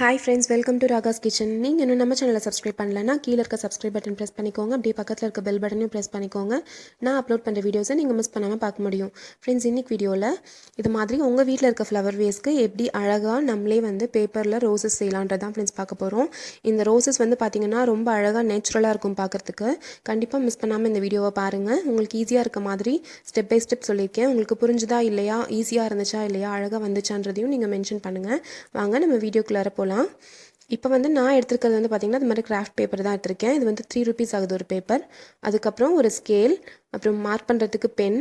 Hi friends, welcome to Raga's kitchen. நீங்கள் இன்னும் நம்ம சேனலை சப்ஸ்கிரைப் பண்ணலன்னா கீழே இருக்க சப்ஸ்கிரைப் பட்டன் ப்ரெஸ் பண்ணிக்கோங்க. அப்படியே பக்கத்தில் இருக்க பெல் பட்டனையும் ப்ரெஸ் பண்ணிக்கோங்க. நான் அப்லோட் பண்ணுற வீடியோஸை நீங்கள் மிஸ் பண்ணாமல் பார்க்க முடியும். ஃப்ரெண்ட்ஸ், இன்னைக்கு வீடியோவில் இது மாதிரி உங்கள் வீட்டில் இருக்க ஃப்ளவர் வேஸ்க்கு எப்படி அழகாக நம்மளே பேப்பரில் ரோசஸ் செய்யலான்றது தான் ஃப்ரெண்ட்ஸ் பார்க்க போகிறோம். இந்த ரோசஸ் பார்த்தீங்கன்னா ரொம்ப அழகாக நேச்சுரலாக இருக்கும் பார்க்குறதுக்கு. கண்டிப்பாக மிஸ் பண்ணாமல் இந்த வீடியோவை பாருங்கள். உங்களுக்கு ஈஸியாக இருக்க மாதிரி ஸ்டெப் பை ஸ்டெப் சொல்லியிருக்கேன். உங்களுக்கு புரிஞ்சுதா இல்லையா, ஈஸியாக இருந்துச்சா இல்லையா, அழகாக வந்துச்சான்றதையும் நீங்கள் மென்ஷன் பண்ணுங்கள். வாங்க நம்ம வீடியோக்குள்ளார போகலாம். இப்போ நான் எடுத்துருக்கிறது பார்த்தீங்கன்னா இது மாதிரி கிராஃப்ட் பேப்பர் தான் எடுத்திருக்கேன். இது 3 rupees ஆகுது ஒரு பேப்பர். அதுக்கப்புறம் ஒரு ஸ்கேல், அப்புறம் மார்க் பண்ணுறதுக்கு பென்,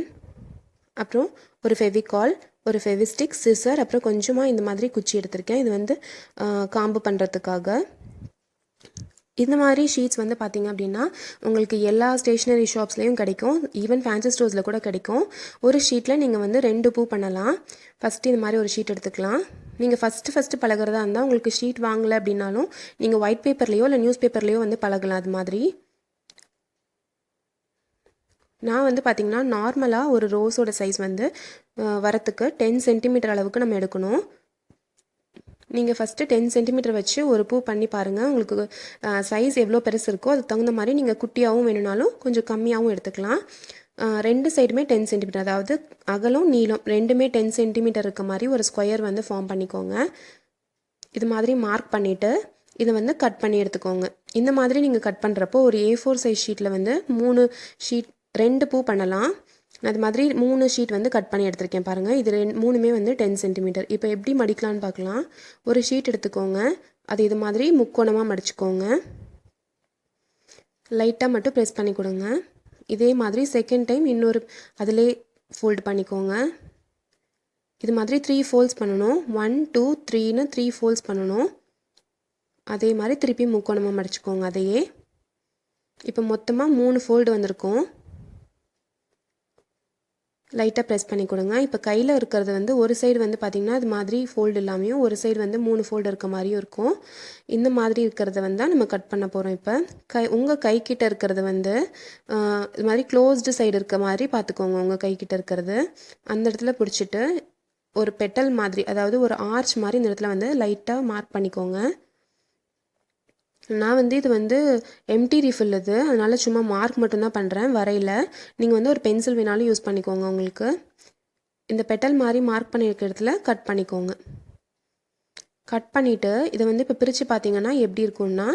அப்புறம் ஒரு ஃபெவிகால், ஒரு ஃபெவிஸ்டிக், சிசர், அப்புறம் கொஞ்சமாக இந்த மாதிரி குச்சி எடுத்திருக்கேன். இது காம்பு பண்ணுறதுக்காக. இந்த மாதிரி ஷீட்ஸ் பார்த்தீங்க அப்படின்னா உங்களுக்கு எல்லா ஸ்டேஷ்னரி ஷாப்ஸ்லேயும் கிடைக்கும். ஈவன் ஃபேன்சி ஸ்டோர்ஸில் கூட கிடைக்கும். ஒரு ஷீட்டில் நீங்கள் 2 பூ பண்ணலாம். ஃபஸ்ட்டு இந்த மாதிரி ஒரு ஷீட் எடுத்துக்கலாம். நீங்கள் ஃபஸ்ட்டு பழகிறதா இருந்தால் உங்களுக்கு ஷீட் வாங்கலை அப்படின்னாலும் நீங்கள் ஒயிட் பேப்பர்லேயோ இல்லை நியூஸ் பேப்பர்லேயோ பழகலாம். அது மாதிரி நான் பார்த்தீங்கன்னா நார்மலாக ஒரு ரோஸோட சைஸ் வரத்துக்கு 10 சென்டிமீட்டர் அளவுக்கு நம்ம எடுக்கணும். நீங்கள் ஃபஸ்ட்டு 10 சென்டிமீட்டர் வச்சு ஒரு பூ பண்ணி பாருங்கள். உங்களுக்கு சைஸ் எவ்வளோ பெருசு இருக்கோ அதுக்கு தகுந்த மாதிரி நீங்கள் குட்டியாகவும் வேணும்னாலும் கொஞ்சம் கம்மியாகவும் எடுத்துக்கலாம். 2 சைடுமே 10 சென்டிமீட்டர், அதாவது அகலம் நீளம் ரெண்டுமே 10 சென்டிமீட்டர் இருக்க மாதிரி ஒரு ஸ்கொயர் ஃபார்ம் பண்ணிக்கோங்க. இது மாதிரி மார்க் பண்ணிவிட்டு இதை கட் பண்ணி எடுத்துக்கோங்க. இந்த மாதிரி நீங்கள் கட் பண்ணுறப்போ ஒரு A4 சைஸ் ஷீட்டில் 3 ஷீட் 2 பூ பண்ணலாம். அது மாதிரி 3 ஷீட் கட் பண்ணி எடுத்திருக்கேன் பாருங்கள். இது மூணுமே 10 சென்டிமீட்டர். இப்போ எப்படி மடிக்கலான்னு பார்க்கலாம். ஒரு ஷீட் எடுத்துக்கோங்க. அது இது மாதிரி முக்கோணமாக மடிச்சுக்கோங்க. லைட்டாக மட்டும் ப்ரெஸ் பண்ணி கொடுங்க. இதே மாதிரி செகண்ட் டைம் இன்னொரு அதிலே ஃபோல்டு பண்ணிக்கோங்க. இது மாதிரி 3 ஃபோல்ட்ஸ் பண்ணணும். 1 2 3ன்னு 3 ஃபோல்ட்ஸ் பண்ணணும். அதே மாதிரி திருப்பி முக்கோணமாக மடிச்சுக்கோங்க. அதையே இப்போ மொத்தமாக 3 ஃபோல்டு வந்திருக்கும். லைட்டாக ப்ரெஸ் பண்ணி கொடுங்க. இப்போ கையில் இருக்கிறது ஒரு சைடு பார்த்திங்கன்னா இது மாதிரி ஃபோல்டு இல்லாமையும் ஒரு சைடு 3 ஃபோல்டு இருக்க மாதிரியும் இருக்கும். இந்த மாதிரி இருக்கிறத தான் நம்ம கட் பண்ண போகிறோம். இப்போ உங்கள் கைக்கிட்ட இருக்கிறது இது மாதிரி க்ளோஸ்டு சைடு இருக்க மாதிரி பார்த்துக்கோங்க. உங்கள் கைக்கிட்ட இருக்கிறது அந்த இடத்துல பிடிச்சிட்டு ஒரு பெட்டல் மாதிரி, அதாவது ஒரு ஆர்ச் மாதிரி இந்த இடத்துல லைட்டாக மார்க் பண்ணிக்கோங்க. நான் இது எம்டி ரீஃபில் இது, அதனால் சும்மா மார்க் மட்டும்தான் பண்ணுறேன் வரையில். நீங்கள் ஒரு பென்சில் வேணாலும் யூஸ் பண்ணிக்கோங்க. உங்களுக்கு இந்த பெட்டல் மாதிரி மார்க் பண்ணியிருக்க இடத்துல கட் பண்ணிக்கோங்க. கட் பண்ணிவிட்டு இதை இப்போ பிரித்து பார்த்தீங்கன்னா எப்படி இருக்கும்னா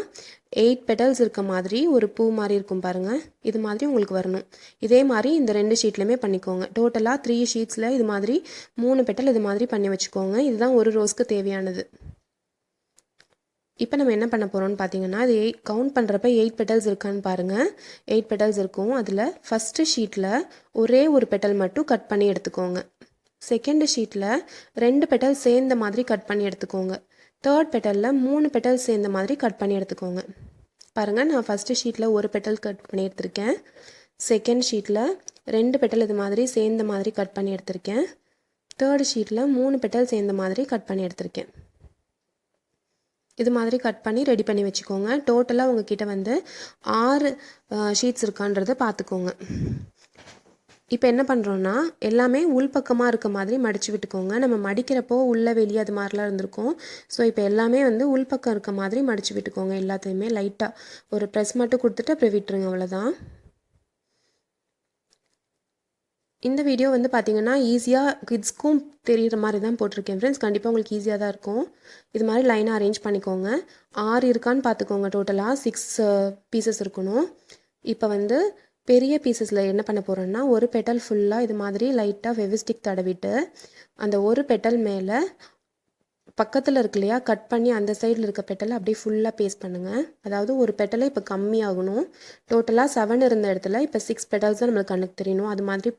8 பெட்டல்ஸ் இருக்க மாதிரி ஒரு பூ மாதிரி இருக்கும் பாருங்கள். இது மாதிரி உங்களுக்கு வரணும். இதே மாதிரி இந்த 2 ஷீட்லையுமே பண்ணிக்கோங்க. டோட்டலாக 3 ஷீட்ஸில் இது மாதிரி 3 பெட்டல் இது மாதிரி பண்ணி வச்சுக்கோங்க. இதுதான் ஒரு ரோஸ்க்கு தேவையானது. இப்போ நம்ம என்ன பண்ண போகிறோம்னு பார்த்தீங்கன்னா அது கவுண்ட் பண்ணுறப்ப 8 பெட்டல்ஸ் இருக்கான்னு பாருங்கள். 8 பெட்டல்ஸ் இருக்கும். அதில் ஃபஸ்ட்டு ஷீட்டில் ஒரே ஒரு பெட்டல் மட்டும் கட் பண்ணி எடுத்துக்கோங்க. செகண்ட் ஷீட்டில் 2 பெட்டல் சேர்ந்த மாதிரி கட் பண்ணி எடுத்துக்கோங்க. தேர்ட் பெட்டலில் 3 பெட்டல் சேர்ந்த மாதிரி கட் பண்ணி எடுத்துக்கோங்க. பாருங்கள், நான் ஃபஸ்ட்டு ஷீட்டில் ஒரு பெட்டல் கட் பண்ணி எடுத்திருக்கேன். செகண்ட் ஷீட்டில் 2 பெட்டல் இது மாதிரி சேர்ந்த மாதிரி கட் பண்ணி எடுத்திருக்கேன். தேர்ட் ஷீட்டில் 3 பெட்டல் சேர்ந்த மாதிரி கட் பண்ணி எடுத்திருக்கேன். இது மாதிரி கட் பண்ணி ரெடி பண்ணி வச்சுக்கோங்க. டோட்டலாக உங்ககிட்ட 6 ஷீட்ஸ் இருக்கான்றதை பார்த்துக்கோங்க. இப்போ என்ன பண்ணுறோன்னா எல்லாமே உள்பக்கமாக இருக்க மாதிரி மடித்து விட்டுக்கோங்க. நம்ம மடிக்கிறப்போ உள்ள வெளியே அது மாதிரிலாம் இருந்திருக்கும். ஸோ இப்போ எல்லாமே உள்பக்கம் இருக்க மாதிரி மடித்து விட்டுக்கோங்க. எல்லாத்தையுமே லைட்டாக ஒரு ப்ரெஸ் மட்டும் கொடுத்துட்டு அப்புறம் விட்டுருங்க. அவ்வளோதான். இந்த வீடியோ பார்த்தீங்கன்னா ஈஸியாக கிட்ஸ்க்கும் தெரிகிற மாதிரி தான் போட்டிருக்கேன் ஃப்ரெண்ட்ஸ். கண்டிப்பாக உங்களுக்கு ஈஸியாக தான் இருக்கும். இது மாதிரி லைனாக அரேஞ்ச் பண்ணிக்கோங்க. 6 இருக்கான்னு பார்த்துக்கோங்க. டோட்டலாக 6 பீசஸ் இருக்கணும். இப்போ பெரிய பீசஸில் என்ன பண்ண போகிறோன்னா ஒரு பெட்டல் ஃபுல்லாக இது மாதிரி லைட்டாக ஃபெவிஸ்டிக் தடவிட்டு அந்த ஒரு பெட்டல் மேலே பக்கத்தில் இருக்கு இல்லையா, கட் பண்ணி அந்த சைடில் இருக்க பெட்டலை அப்படியே ஃபுல்லாக பேஸ்ட் பண்ணுங்கள். அதாவது ஒரு பெட்டலை இப்போ கம்மியாகணும். டோட்டலாக 7 இருந்த இடத்துல இப்போ 6 பெட்டல்ஸ் தான் நம்மளுக்கு கண்ணுக்கு தெரியணும். அது மாதிரி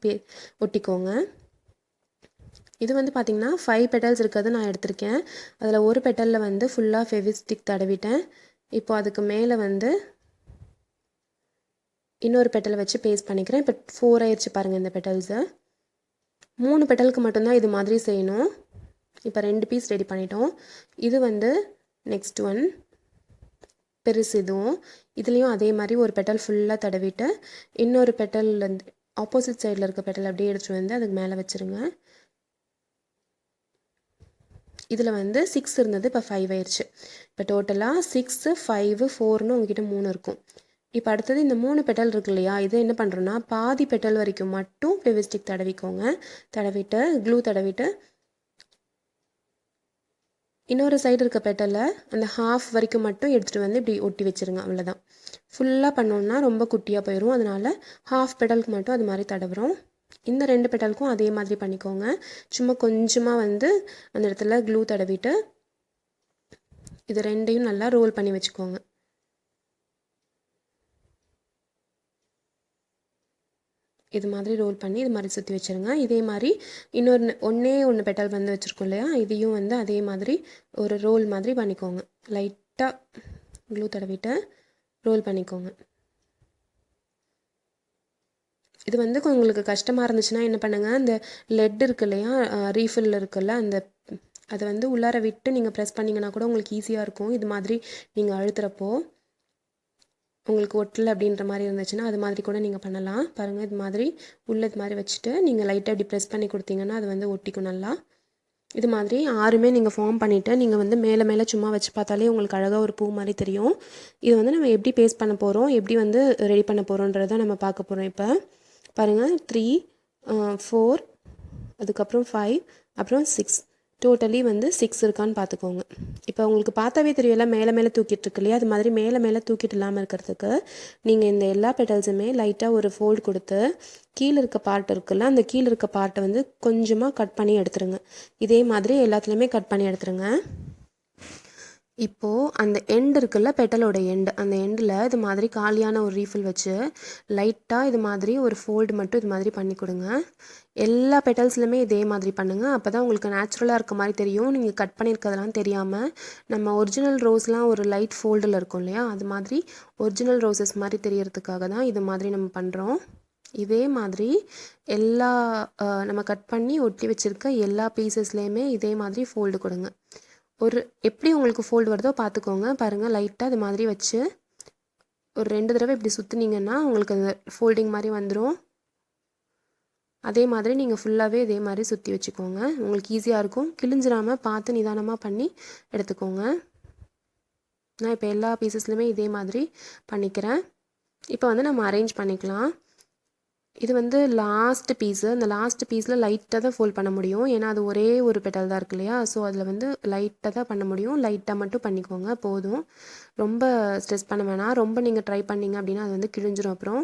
ஒட்டிக்கோங்க. இது பார்த்திங்கன்னா 5 பெட்டல்ஸ் இருக்கிறது நான் எடுத்திருக்கேன். அதில் ஒரு பெட்டலில் ஃபுல்லாக ஃபெவிஸ்டிக் தடவிட்டேன். இப்போ அதுக்கு மேலே இன்னொரு பெட்டலை வச்சு பேஸ்ட் பண்ணிக்கிறேன். இப்போ 4 ஆயிடுச்சு பாருங்கள் இந்த பெட்டல்ஸை. 3 பெட்டலுக்கு மட்டும்தான் இது மாதிரி செய்யணும். இப்போ 2 பீஸ் ரெடி பண்ணிட்டோம். இது நெக்ஸ்ட் ஒன் பெருசு. இதுலேயும் அதே மாதிரி ஒரு பெட்டல் ஃபுல்லாக தடவிட்டு இன்னொரு பெட்டல் ஆப்போசிட் சைடில் இருக்க பெட்டல் அப்படியே எடுத்துகிட்டு அதுக்கு மேலே வச்சுருங்க. இதில் வந்து 6 இருந்தது, இப்போ 5 ஆயிடுச்சு. இப்போ டோட்டலாக 6, 5, 4ன்னு உங்ககிட்ட 3 இருக்கும். இப்போ அடுத்தது இந்த 3 பெட்டல் இருக்கு இல்லையா, இதை என்ன பண்ணுறோன்னா பாதி பெட்டல் வரைக்கும் மட்டும் ஃபெவிஸ்டிக் தடவிக்கோங்க. தடவிட்டு க்ளூ தடவிட்டு இன்னொரு சைடு இருக்க பெட்டலை அந்த ஹாஃப் வரைக்கும் மட்டும் எடுத்துகிட்டு வந்து இப்படி ஒட்டி வச்சுருங்க. அவ்வளோதான். ஃபுல்லாக பண்ணோன்னா ரொம்ப குட்டியாக போயிடும். அதனால் ஹாஃப் பெட்டலுக்கு மட்டும் அது மாதிரி தடவுறோம். இந்த 2 பெட்டலுக்கும் அதே மாதிரி பண்ணிக்கோங்க. சும்மா கொஞ்சமாக வந்து அந்த இடத்துல க்ளூ தடவிட்டு இது 2யும் நல்லா ரோல் பண்ணி வச்சுக்கோங்க. இது மாதிரி ரோல் பண்ணி இது மாதிரி சுற்றி வச்சுருங்க. இதே மாதிரி ஒன்று பெட்டல் வந்து வச்சுருக்கோம் இல்லையா, இதையும் வந்து அதே மாதிரி ஒரு ரோல் மாதிரி பண்ணிக்கோங்க. லைட்டாக க்ளூ தடவிட்டு ரோல் பண்ணிக்கோங்க. இது வந்து உங்களுக்கு கஷ்டமாக இருந்துச்சுன்னா என்ன பண்ணுங்கள், அந்த லெட் இருக்கு இல்லையா, ரீஃபில் இருக்குல்ல, அதை வந்து உள்ளார விட்டு நீங்கள் ப்ரெஸ் பண்ணிங்கன்னா கூட உங்களுக்கு ஈஸியாக இருக்கும். இது மாதிரி நீங்கள் அழுத்துறப்போ உங்களுக்கு ஒட்டலை அப்படின்ற மாதிரி இருந்துச்சுன்னா அது மாதிரி கூட நீங்கள் பண்ணலாம். பாருங்கள், இது மாதிரி இது மாதிரி வச்சுட்டு நீங்கள் லைட்டாக இப்படி ப்ரெஸ் பண்ணி கொடுத்தீங்கன்னா அது வந்து ஒட்டிக்கும் நல்லா. இது மாதிரி 6மே நீங்கள் ஃபார்ம் பண்ணிவிட்டு நீங்கள் வந்து மேலே சும்மா வச்சு பார்த்தாலே உங்களுக்கு அழகாக ஒரு பூ மாதிரி தெரியும். இது வந்து நம்ம எப்படி பேஸ்ட் பண்ண போகிறோம், எப்படி வந்து ரெடி பண்ண போகிறோன்றதை நம்ம பார்க்க போகிறோம். இப்போ பாருங்கள், 3, 4, அதுக்கப்புறம் 5, அப்புறம் 6, டோட்டலி வந்து 6 இருக்கான்னு பார்த்துக்கோங்க. இப்போ உங்களுக்கு பார்த்தாவே தெரியல மேலே தூக்கிட்டு இருக்கு இல்லையா, அது மாதிரி மேலே தூக்கிட்டு இல்லாமல் இருக்கிறதுக்கு நீங்கள் இந்த எல்லா பெட்டல்ஸுமே லைட்டாக ஒரு ஃபோல்டு கொடுத்து கீழே இருக்க பார்ட் இருக்குல்ல, அந்த கீழே இருக்க பார்ட்டை வந்து கொஞ்சமாக கட் பண்ணி எடுத்துருங்க. இதே மாதிரி எல்லாத்துலேயுமே கட் பண்ணி எடுத்துருங்க. இப்போது அந்த எண்டு இருக்குல்ல, பெட்டலோட எண்டு, அந்த எண்டில் இது மாதிரி காலியான ஒரு ரீஃபில் வச்சு லைட்டாக இது மாதிரி ஒரு ஃபோல்டு மட்டும் இது மாதிரி பண்ணி கொடுங்க. எல்லா பெட்டல்ஸ்லையுமே இதே மாதிரி பண்ணுங்கள். அப்போ தான் உங்களுக்கு நேச்சுரலாக இருக்க மாதிரி தெரியும். நீங்கள் கட் பண்ணியிருக்கிறதுலாம் தெரியாமல் நம்ம ஒரிஜினல் ரோஸ்லாம் ஒரு லைட் ஃபோல்டில் இருக்கும் இல்லையா, அது மாதிரி ஒரிஜினல் ரோசஸ் மாதிரி தெரியறதுக்காக தான் இது மாதிரி நம்ம பண்ணுறோம். இதே மாதிரி எல்லா நம்ம கட் பண்ணி ஒட்டி வச்சுருக்க எல்லா பீசஸ்லேயுமே இதே மாதிரி ஃபோல்டு கொடுங்க. எப்படி உங்களுக்கு ஃபோல்டு வருதோ பார்த்துக்கோங்க. பாருங்கள், லைட்டாக இது மாதிரி வச்சு ஒரு 2 தடவை இப்படி சுற்றுனீங்கன்னா உங்களுக்கு அந்த ஃபோல்டிங் மாதிரி வந்துடும். அதே மாதிரி நீங்கள் ஃபுல்லாகவே இதே மாதிரி சுற்றி வச்சுக்கோங்க. உங்களுக்கு ஈஸியாக இருக்கும். கிழிஞ்சிடாமல் பார்த்து நிதானமாக பண்ணி எடுத்துக்கோங்க. நான் இப்போ எல்லா பீசஸ்லையுமே இதே மாதிரி பண்ணிக்கிறேன். இப்போ வந்து நம்ம அரேஞ்ச் பண்ணிக்கலாம். இது வந்து லாஸ்ட் பீஸு. அந்த லாஸ்ட் பீஸில் லைட்டாக தான் ஃபோல்ட் பண்ண முடியும். ஏன்னா அது ஒரே ஒரு பெட்டல் தான் இருக்கு இல்லையா, ஸோ அதில் வந்து லைட்டாக தான் பண்ண முடியும். லைட்டாக மட்டும் பண்ணிக்கோங்க போதும். ரொம்ப ஸ்ட்ரெஸ் பண்ண வேணாம். ரொம்ப நீங்கள் ட்ரை பண்ணிங்க அப்படின்னா அது வந்து கிழிஞ்சிரும் அப்புறம்.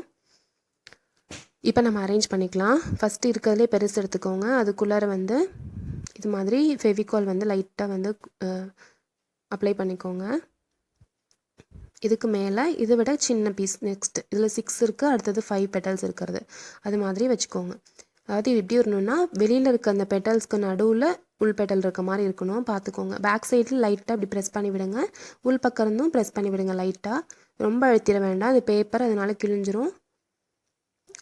இப்போ நம்ம அரேஞ்ச் பண்ணிக்கலாம். ஃபஸ்ட்டு இருக்கிறதுலே பெருசு எடுத்துக்கோங்க. அதுக்குள்ளார வந்து இது மாதிரி ஃபெவிகால் வந்து லைட்டாக வந்து அப்ளை பண்ணிக்கோங்க. இதுக்கு மேலே இதை விட சின்ன பீஸ் நெக்ஸ்ட் இதில் 6 இருக்குது, அடுத்தது 5 பெட்டல்ஸ் இருக்கிறது, அது மாதிரி வச்சுக்கோங்க. அதாவது எப்படி வரணும்னா வெளியில் இருக்க அந்த பெட்டல்ஸ்க்கு நடுவில் உள் பெட்டல் இருக்க மாதிரி இருக்கணும், பார்த்துக்கோங்க. பேக் சைடில் லைட்டாக அப்படி ப்ரெஸ் பண்ணி விடுங்க. உள் பக்கம் இருந்தும் ப்ரெஸ் பண்ணி விடுங்க லைட்டாக. ரொம்ப அழுத்திட வேண்டாம், அது பேப்பர், அதனால கிழிஞ்சிரும்.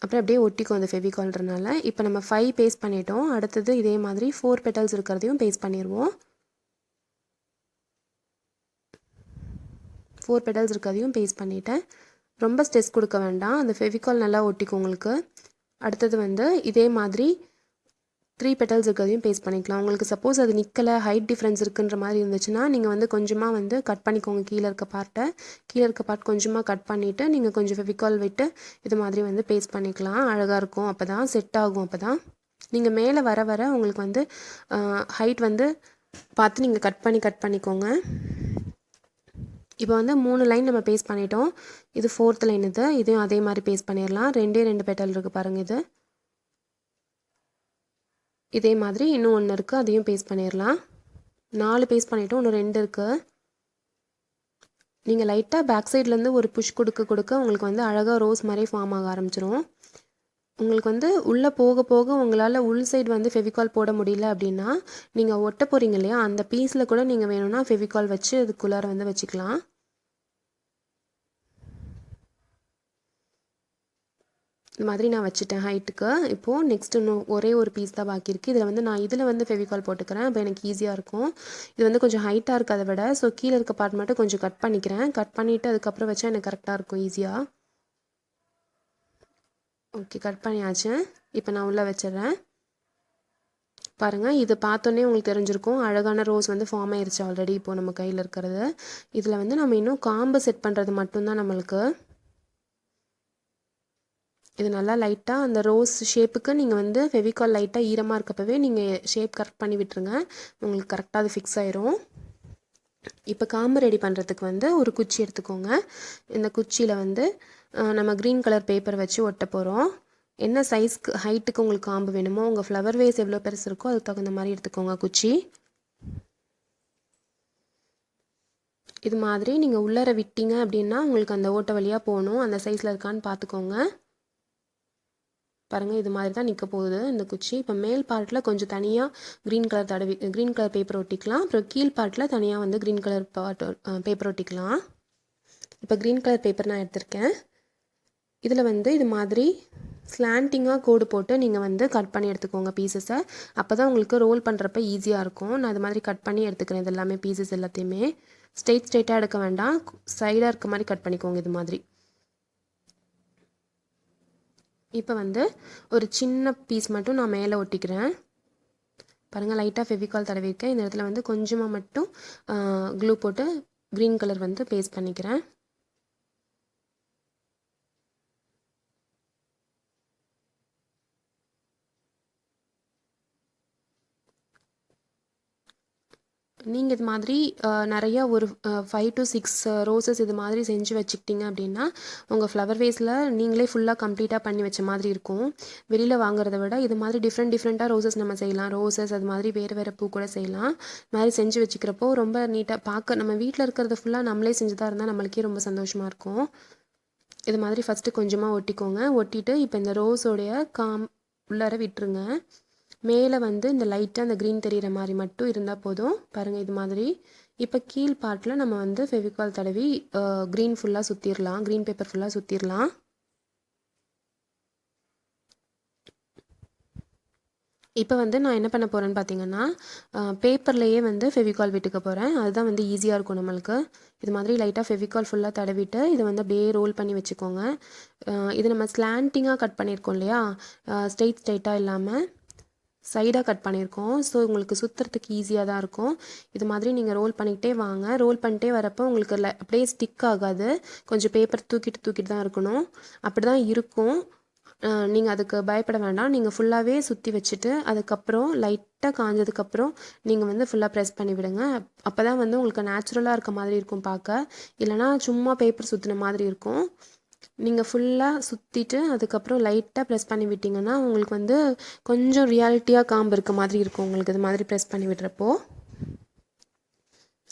அப்புறம் அப்படியே ஒட்டிக்கும் அந்த ஃபெவிகால்ன்றனால. இப்போ நம்ம 5 பேஸ்ட் பண்ணிட்டோம். அடுத்தது இதே மாதிரி 4 பெட்டல்ஸ் இருக்கிறதையும் பேஸ்ட் பண்ணிடுவோம். 4 பெட்டல்ஸ் இருக்கிறதையும் பேஸ்ட் பண்ணிவிட்டேன். ரொம்ப ஸ்ட்ரெஸ் கொடுக்க வேண்டாம், அந்த ஃபெவிகால் நல்லா ஒட்டிக்கும் உங்களுக்கு. அடுத்தது வந்து இதே மாதிரி 3 பெட்டல்ஸ் இருக்கிறதையும் பேஸ்ட் பண்ணிக்கலாம். உங்களுக்கு சப்போஸ் அது நிற்கலை, ஹைட் டிஃப்ரென்ஸ் இருக்குன்ற மாதிரி இருந்துச்சுன்னா நீங்கள் வந்து கொஞ்சமாக வந்து கட் பண்ணிக்கோங்க. கீழே இருக்க பார்ட் கொஞ்சமாக கட் பண்ணிவிட்டு நீங்கள் கொஞ்சம் ஃபெவிகால் விட்டு இது மாதிரி வந்து பேஸ்ட் பண்ணிக்கலாம். அழகாக இருக்கும், அப்போ தான் செட் ஆகும். அப்போ தான் நீங்கள் மேலே வர வர உங்களுக்கு வந்து ஹைட் வந்து பார்த்து நீங்கள் கட் பண்ணிக்கோங்க. இப்போ வந்து 3 லைன் நம்ம பேஸ்ட் பண்ணிட்டோம். இது 4th லைன். இதையும் அதே மாதிரி பேஸ்ட் பண்ணிடலாம். 2 பெட்டல் இருக்குது பாருங்கள். இதே மாதிரி இன்னும் 1 இருக்குது, அதையும் பேஸ்ட் பண்ணிடலாம். 4 பேஸ்ட் பண்ணிட்டோம், இன்னும் 2 இருக்குது. நீங்கள் லைட்டாக பேக் சைட்லேருந்து ஒரு புஷ் கொடுக்க உங்களுக்கு வந்து அழகாக ரோஸ் மாதிரி ஃபார்ம் ஆக ஆரம்பிச்சிரும். உங்களுக்கு வந்து உள்ளே போக போக உங்களால் உள் சைடு வந்து ஃபெவிகால் போட முடியல அப்படின்னா நீங்கள் ஒட்ட போகிறீங்க இல்லையா, அந்த பீஸில் கூட நீங்கள் வேணும்னா ஃபெவிகால் வச்சு அதுக்குள்ளார வந்து வச்சுக்கலாம். இந்த மாதிரி நான் வச்சுட்டேன் ஹைட்டுக்கு. இப்போது நெக்ஸ்ட் இன்னும் ஒரே ஒரு பீஸ் தான் பாக்கி இருக்குது. இதில் வந்து ஃபெவிகால் போட்டுக்கிறேன், அப்போ எனக்கு ஈஸியாக இருக்கும். இது வந்து கொஞ்சம் ஹைட்டாக இருக்குது அதை விட, ஸோ கீழே இருக்க பார்ட் மட்டும் கொஞ்சம் கட் பண்ணிக்கிறேன். கட் பண்ணிவிட்டு அதுக்கப்புறம் வச்சா எனக்கு கரெக்டாக இருக்கும், ஈஸியாக. ஓகே, கட் பண்ணியாச்சு. இப்போ நான் உள்ளே வச்சிடுறேன். பாருங்கள், இது பார்த்தோன்னே உங்களுக்கு தெரிஞ்சிருக்கும் அழகான ரோஸ் வந்து ஃபார்ம் ஆயிருச்சு ஆல்ரெடி. இப்போது நம்ம கையில் இருக்கிறது இதில் வந்து நம்ம இன்னும் காம்பு செட் பண்ணுறது மட்டும்தான் நம்மளுக்கு. இது நல்லா லைட்டாக அந்த ரோஸ் ஷேப்புக்கு நீங்கள் வந்து ஃபெவிகால் லைட்டாக ஈரமாக இருக்கப்பவே நீங்கள் ஷேப் கரெக்ட் பண்ணி விட்டுருங்க. உங்களுக்கு கரெக்டாக அது ஃபிக்ஸ் ஆயிரும். இப்போ காம்பு ரெடி பண்ணுறதுக்கு வந்து ஒரு குச்சி எடுத்துக்கோங்க. இந்த குச்சியில் வந்து நம்ம க்ரீன் கலர் பேப்பர் வச்சு ஒட்ட போகிறோம். என்ன சைஸ்க்கு ஹைட்டுக்கு உங்களுக்கு காம்பு வேணுமோ, உங்கள் ஃப்ளவர் வேஸ் எவ்வளோ பெருசு இருக்கோ அதுக்கு தகுந்த மாதிரி எடுத்துக்கோங்க குச்சி. இது மாதிரி நீங்கள் உள்ளார விட்டீங்க அப்படின்னா உங்களுக்கு அந்த ஓட்டை வழியாக போகணும். அந்த சைஸில் இருக்கான்னு பார்த்துக்கோங்க. பாருங்கள், இது மாதிரி தான் நிற்க போகுது இந்த குச்சி. இப்போ மேல் பார்ட்டில் கொஞ்சம் தனியாக க்ரீன் கலர் பேப்பர் ஒட்டிக்கலாம். அப்புறம் கீழ் பார்ட்டில் தனியாக வந்து க்ரீன் கலர் பேப்பர் ஒட்டிக்கலாம். இப்போ க்ரீன் கலர் பேப்பர் நான் எடுத்திருக்கேன். இதில் வந்து இது மாதிரி ஸ்லாண்டிங்காக கோடு போட்டு நீங்கள் வந்து கட் பண்ணி எடுத்துக்கோங்க பீசஸை. அப்போ தான் உங்களுக்கு ரோல் பண்ணுறப்ப ஈஸியாக இருக்கும். நான் இது மாதிரி கட் பண்ணி எடுத்துக்கிறேன். இது எல்லாமே பீசஸ் எல்லாத்தையுமே ஸ்ட்ரெயிட்டாக எடுக்க வேண்டாம், சைடாக இருக்க மாதிரி கட் பண்ணிக்கோங்க இது மாதிரி. இப்போ வந்து ஒரு சின்ன பீஸ் மட்டும் நான் மேலே ஒட்டிக்கிறேன். பாருங்கள், லைட்டாக ஃபெவிகால் தடவிருக்கேன். இந்த இடத்துல வந்து கொஞ்சமாக மட்டும் க்ளூ போட்டு க்ரீன் கலர் வந்து பேஸ்ட் பண்ணிக்கிறேன். நீங்கள் இது மாதிரி நிறையா ஒரு 5 to 6 ரோசஸ் இது மாதிரி செஞ்சு வச்சுக்கிட்டிங்க அப்படின்னா உங்கள் ஃப்ளவர் வேஸில் நீங்களே ஃபுல்லாக கம்ப்ளீட்டாக பண்ணி வச்ச மாதிரி இருக்கும். வெளியில் வாங்குறத விட இது மாதிரி டிஃப்ரெண்ட்டாக ரோசஸ் நம்ம செய்யலாம். ரோசஸ் அது மாதிரி வேறு பூ கூட செய்யலாம். இது மாதிரி செஞ்சு வச்சுக்கிறப்போ ரொம்ப நீட்டாக பார்க்க நம்ம வீட்டில் இருக்கிறது ஃபுல்லாக நம்மளே செஞ்சுதான் இருந்தால் நம்மளுக்கே ரொம்ப சந்தோஷமாக இருக்கும். இது மாதிரி ஃபஸ்ட்டு கொஞ்சமாக ஒட்டிக்கோங்க. ஒட்டிட்டு இப்போ இந்த ரோஸோடைய உள்ளார விட்டுருங்க. மேலே வந்து இந்த லைட்டாக அந்த க்ரீன் தெரிகிற மாதிரி மட்டும் இருந்தால் போதும். பாருங்கள், இது மாதிரி. இப்போ கீழ் பார்ட்டில் நம்ம வந்து ஃபெவிகால் தடவி க்ரீன் ஃபுல்லாக சுற்றிடலாம், க்ரீன் பேப்பர் ஃபுல்லாக சுற்றிடலாம். இப்போ வந்து நான் என்ன பண்ண போகிறேன்னு பார்த்தீங்கன்னா பேப்பர்லேயே வந்து ஃபெவிகால் விட்டுக்க போகிறேன். அதுதான் வந்து ஈஸியாக இருக்கும் நம்மளுக்கு. இது மாதிரி லைட்டாக ஃபெவிகால் ஃபுல்லாக தடவிட்டு இதை வந்து அப்படியே ரோல் பண்ணி வச்சுக்கோங்க. இது நம்ம ஸ்லாண்டிங்காக கட் பண்ணியிருக்கோம் இல்லையா, ஸ்ட்ரெயிட்டாக இல்லாமல் சைடாக கட் பண்ணியிருக்கோம். ஸோ உங்களுக்கு சுற்றுறதுக்கு ஈஸியாக தான் இருக்கும். இது மாதிரி நீங்கள் ரோல் பண்ணிக்கிட்டே வாங்க. ரோல் பண்ணிட்டே வரப்போ உங்களுக்கு அப்படியே ஸ்டிக் ஆகாது. கொஞ்சம் பேப்பர் தூக்கிட்டு தான் இருக்கணும். அப்படி தான் இருக்கும். நீங்கள் அதுக்கு பயப்பட வேண்டாம். நீங்கள் ஃபுல்லாகவே சுற்றி வச்சுட்டு அதுக்கப்புறம் லைட்டாக காஞ்சதுக்கப்புறம் நீங்கள் வந்து ஃபுல்லாக ப்ரெஸ் பண்ணி விடுங்க. அப்போ தான் வந்து உங்களுக்கு நேச்சுரலாக இருக்க மாதிரி இருக்கும் பார்க்க. இல்லைனா சும்மா பேப்பர் சுற்றின மாதிரி இருக்கும். நீங்கள் ஃபுல்லாக சுற்றிட்டு அதுக்கப்புறம் லைட்டாக ப்ரெஸ் பண்ணி விட்டிங்கன்னா உங்களுக்கு வந்து கொஞ்சம் ரியாலிட்டியாக காம்பு இருக்க மாதிரி இருக்கும் உங்களுக்கு இது மாதிரி ப்ரெஸ் பண்ணி விடுறப்போ.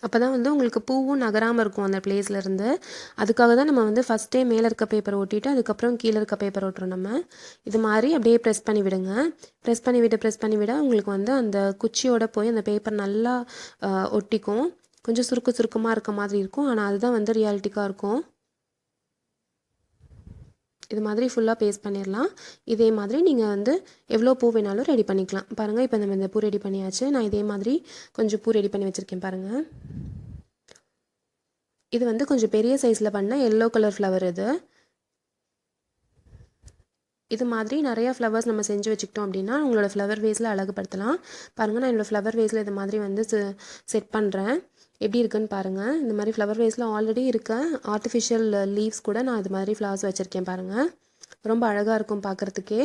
அப்போ தான் வந்து உங்களுக்கு பூவும் நகராமல் இருக்கும் அந்த பிளேஸ்லேருந்து. அதுக்காக தான் நம்ம வந்து ஃபஸ்ட்டே மேலே இருக்க பேப்பர் ஒட்டிட்டு அதுக்கப்புறம் கீழே இருக்க பேப்பர் ஒட்டுறோம். நம்ம இது மாதிரி அப்படியே ப்ரெஸ் பண்ணி விடுங்க. ப்ரெஸ் பண்ணி விட உங்களுக்கு வந்து அந்த குச்சியோட போய் அந்த பேப்பர் நல்லா ஒட்டிக்கும். கொஞ்சம் சுருக்கமாக இருக்க மாதிரி இருக்கும். ஆனால் அதுதான் வந்து ரியாலிட்டிக்காக இருக்கும். இது மாதிரி ஃபுல்லாக பேஸ்ட் பண்ணிடலாம். இதே மாதிரி நீங்கள் வந்து எவ்வளோ பூ வேணாலும் ரெடி பண்ணிக்கலாம். பாருங்கள், இப்போ நம்ம இந்த பூ ரெடி பண்ணியாச்சு. நான் இதே மாதிரி கொஞ்சம் பூ ரெடி பண்ணி வச்சுருக்கேன் பாருங்கள். இது வந்து கொஞ்சம் பெரிய சைஸில் பண்ண எல்லோ கலர் ஃப்ளவர் இது மாதிரி நிறையா ஃப்ளவர்ஸ் நம்ம செஞ்சு வச்சுக்கிட்டோம் அப்படின்னா உங்களோட ஃப்ளவர் வேஸில் அழகுபடுத்தலாம். பாருங்கள், நான் என்னோடய ஃப்ளவர் வேஸில் இது மாதிரி வந்து செட் பண்ணுறேன். எப்படி இருக்குன்னு பாருங்கள். இந்த மாதிரி ஃப்ளவர் வேஸில் ஆல்ரெடி இருக்க ஆர்டிஃபிஷியல் லீவ்ஸ் கூட நான் இது மாதிரி ஃப்ளவர்ஸ் வச்சுருக்கேன் பாருங்கள். ரொம்ப அழகாக இருக்கும் பார்க்குறதுக்கே.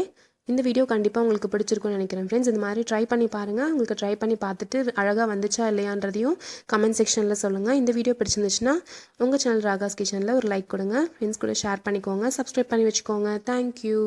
இந்த வீடியோ கண்டிப்பாக உங்களுக்கு பிடிச்சிருக்கும்னு நினைக்கிறேன் ஃப்ரெண்ட்ஸ். இந்த மாதிரி ட்ரை பண்ணி பாருங்கள். உங்களுக்கு ட்ரை பண்ணி பார்த்துட்டு அழகாக வந்துச்சா இல்லையான்றதையும் கமெண்ட் செக்ஷனில் சொல்லுங்கள். இந்த வீடியோ பிடிச்சிருந்துச்சுன்னா உங்கள் சேனல் ராகாஸ் கிச்சனில் ஒரு லைக் கொடுங்க. ஃப்ரெண்ட்ஸ் கூட ஷேர் பண்ணிக்கோங்க. சப்ஸ்கிரைப் பண்ணி வச்சுக்கோங்க. தேங்க்யூ.